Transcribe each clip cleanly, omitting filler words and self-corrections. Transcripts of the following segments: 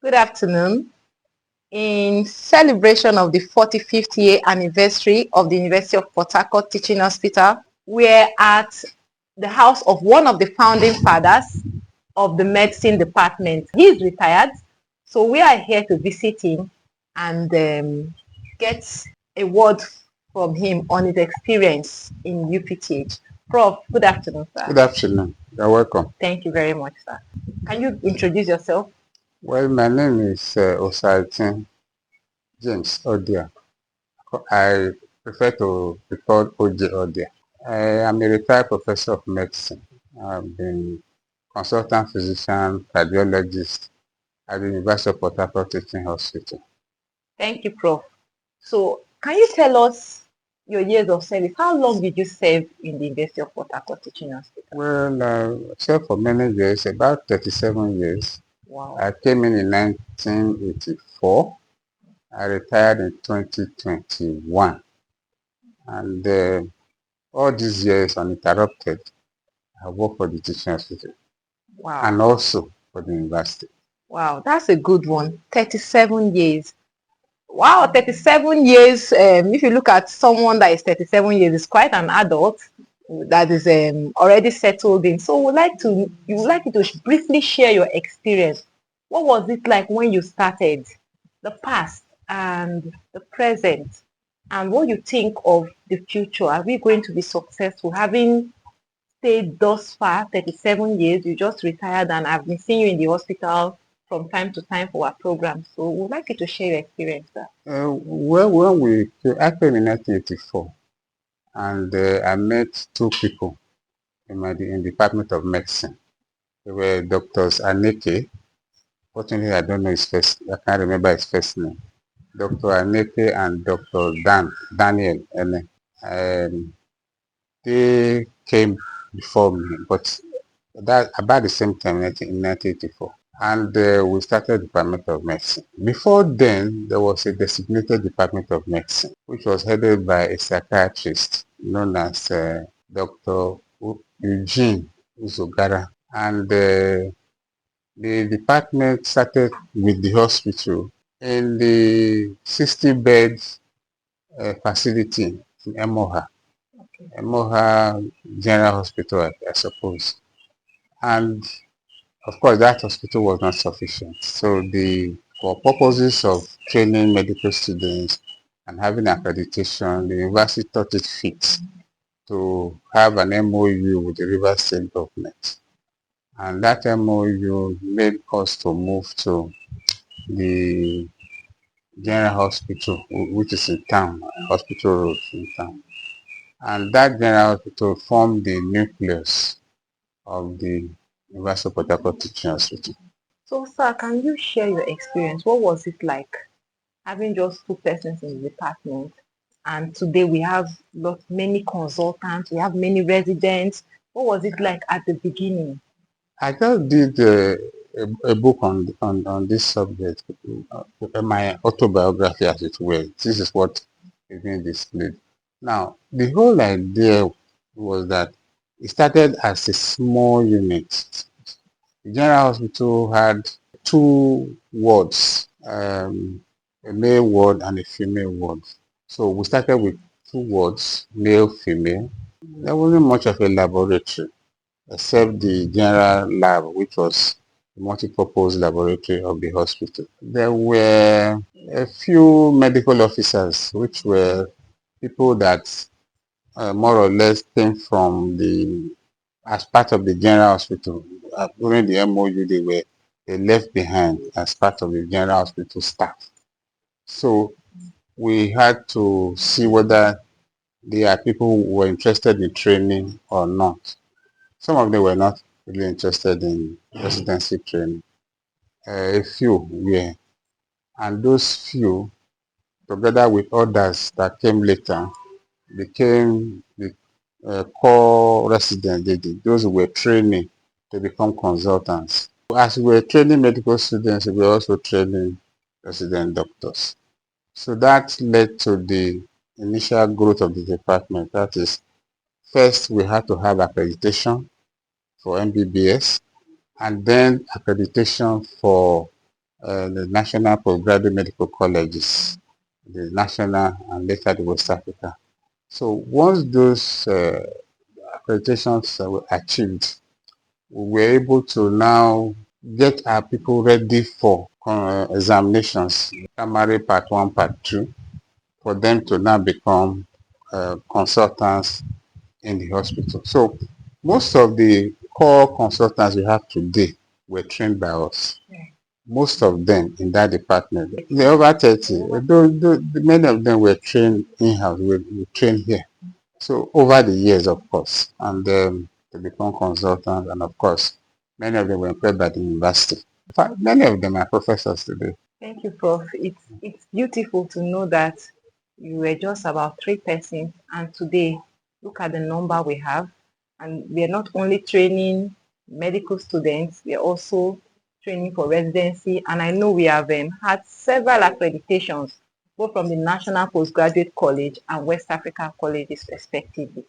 Good afternoon. In celebration of the 45th year anniversary of the University of Port Harcourt Teaching Hospital, we're at the house of one of the founding fathers of the medicine department. He's retired, so we are here to visit him and get a word from him on his experience in UPTH. Prof, good afternoon, sir. Good afternoon. You're welcome. Thank you very much, sir. Can you introduce yourself? Well, my name is Osaitin James Odia. I prefer to be called Odia. I am a retired professor of medicine. I've been consultant physician, cardiologist at the University of Port Harcourt Teaching Hospital. Thank you, Prof. So, can you tell us your years of service? How long did you serve in the University of Port Harcourt Teaching Hospital? Well, I served for many years, about 37 years. Wow. I came in 1984. I retired in 2021. And all these years uninterrupted, I worked for the teaching hospital Wow. and also for the university. Wow, that's a good one. 37 years. Wow, 37 years. If you look at someone that is 37 years, is quite an adult that is already settled in. So you would like you to briefly share your experience. What was it like when you started, the past and the present, and what you think of the future? Are we going to be successful? Having stayed thus far, 37 years, you just retired, and I've been seeing you in the hospital from time to time for our program. So we'd like you to share your experience, sir. Well, I came in 1984, and I met two people in the Department of Medicine. They were Doctors Aneke. Fortunately, I don't know his first. I can't remember his first name. Dr. Aneke and Dr. Daniel Ene. They came before me, but that about the same time in 1984. And we started the Department of Medicine. Before then, there was a designated Department of Medicine, which was headed by a psychiatrist known as Dr. Eugene Uzogara. And the department started with the hospital in the 60-bed facility in Emoha. Emoha General Hospital, I suppose. And of course, that hospital was not sufficient. So for purposes of training medical students and having accreditation, the university thought it fit to have an MOU with the Rivers State government. And that MOU made us to move to the General Hospital, which is in town, Hospital Road in town. And that General Hospital formed the nucleus of the University of Port Harcourt Teaching Hospital. So, sir, can you share your experience? What was it like having just two persons in the department? And today we have many consultants, we have many residents. What was it like at the beginning? I just did a book on this subject, my autobiography as it were. This is what is being displayed. Now, the whole idea was that it started as a small unit. The General Hospital had two wards, a male ward and a female ward. So we started with two wards, male, female. There wasn't much of a laboratory except the general lab, which was the multi-purpose laboratory of the hospital. There were a few medical officers, which were people that more or less came from as part of the general hospital. During the MOU, they left behind as part of the general hospital staff. So we had to see whether there are people who were interested in training or not. Some of them were not really interested in residency training. A few were. And those few, together with others that came later, became the core residents, those who were training to become consultants. As we were training medical students, we were also training resident doctors. So that led to the initial growth of the department. That is, first we had to have accreditation for MBBS, and then accreditation for the national postgraduate medical colleges, the national and later the West Africa. So once those accreditations were achieved, we were able to now get our people ready for examinations, primary part 1, part 2, for them to now become consultants in the hospital. So most of the core consultants we have today were trained by us. Most of them in that department. They're over 30. Many of them were trained in-house, were trained here. So over the years, of course, and they become consultants, and of course, many of them were employed by the university. In fact, many of them are professors today. Thank you, Prof. It's beautiful to know that you were just about 3 persons, and today, look at the number we have. And we are not only training medical students, we are also training for residency. And I know we have had several accreditations, both from the National Postgraduate College and West African colleges, respectively.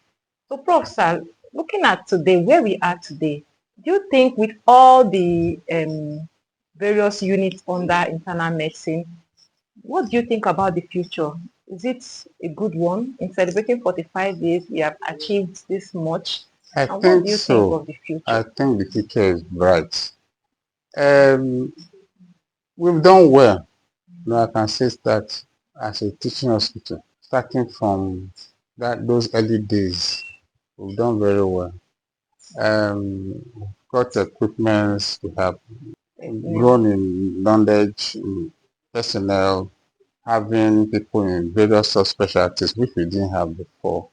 So, Prof, sir, looking at today, where we are today, do you think with all the various units under internal medicine, what do you think about the future? Is it a good one? In celebrating 45 years, we have achieved this much. I And what think do you think so. of the I future? think the future is bright. We've done well. No, I can say that as a teaching hospital, starting from those early days, we've done very well. Got equipments, we have Definitely. grown in knowledge, in personnel, having people in various subspecialties which we didn't have before,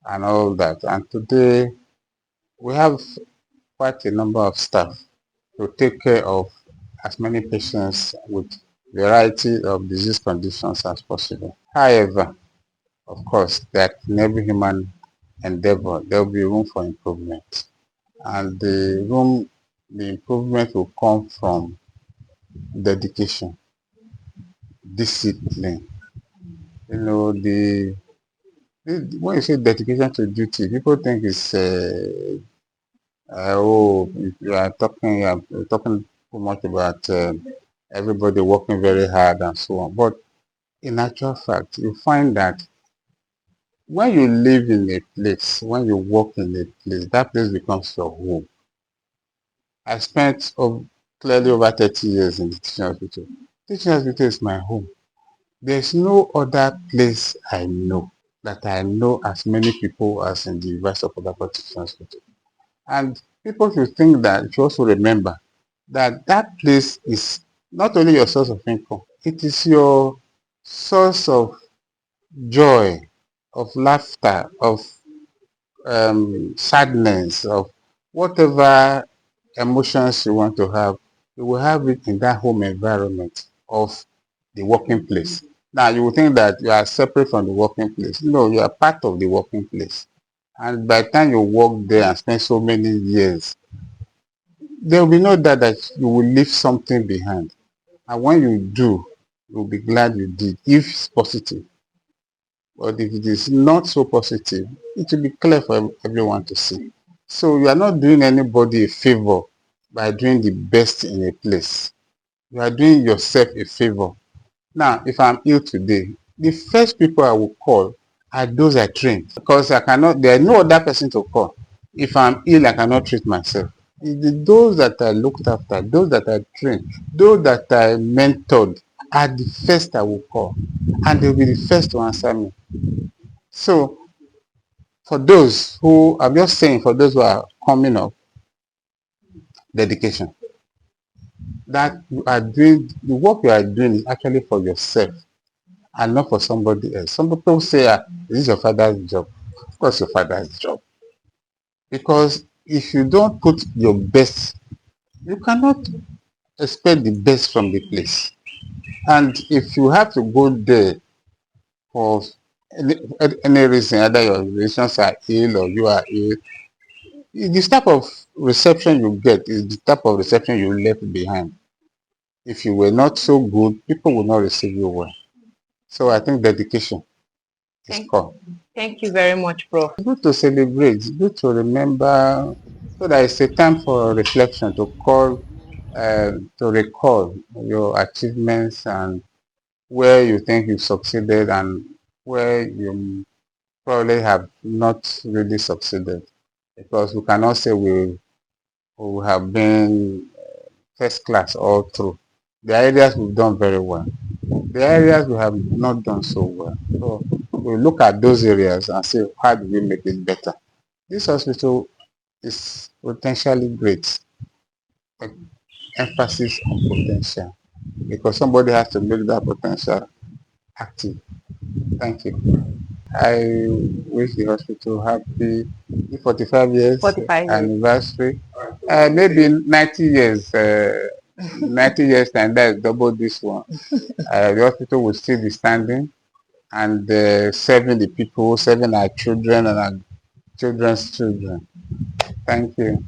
and all that. And today we have quite a number of staff to take care of as many patients with variety of disease conditions as possible. However, of course, that in every human endeavor, there will be room for improvement. And the improvement will come from dedication, discipline. You know, when you say dedication to duty, people think it's you're talking too much about everybody working very hard and so on. But in actual fact, you find that when you live in a place, when you work in a place, that place becomes your home. I spent clearly over 30 years in the teaching hospital. Teaching hospital is my home. There's no other place I know that I know as many people as in the University of Harcourt Teaching Hospital. And people should think that, you should also remember that that place is not only your source of income, it is your source of joy, of laughter, of sadness, of whatever emotions you want to have, you will have it in that home environment of the working place. Now, you will think that you are separate from the working place. No, you are part of the working place. And by the time you work there and spend so many years, there will be no doubt that you will leave something behind. And when you do, you'll be glad you did, if it's positive. But if it is not so positive, it will be clear for everyone to see. So you are not doing anybody a favor by doing the best in a place. You are doing yourself a favor. Now, if I'm ill today, the first people I will call are those I trained because there is no other person to call. If I'm ill, I cannot treat myself. Those that I looked after, those that I trained, those that I mentored are the first I will call, and they'll be the first to answer me. So, I'm just saying, for those who are coming up, dedication. That you are doing, the work you are doing is actually for yourself and not for somebody else. Some people say, this is your father's job. Of course, your father's job. Because if you don't put your best, you cannot expect the best from the place. And if you have to go there for any reason, either your relations are ill or you are ill, this type of reception you get is the type of reception you left behind. If you were not so good, people will not receive you well. So I think dedication is Thank, core. thank you very much, Prof. It's good to celebrate, it's good to remember, so that it's a time for reflection to call to recall your achievements and where you think you've succeeded and where you probably have not really succeeded. Because we cannot say we have been first class all through. The areas we've done very well. The areas we have not done so well. So we look at those areas and say, how do we make it better? This hospital is potentially great. Like, emphasis on potential because somebody has to make that potential active. Thank you. I wish the hospital happy 45 years 45 years. anniversary. Maybe 90 years. 90 years and that is double this one. The hospital will still be standing and serving the people, serving our children and our children's children. Thank you.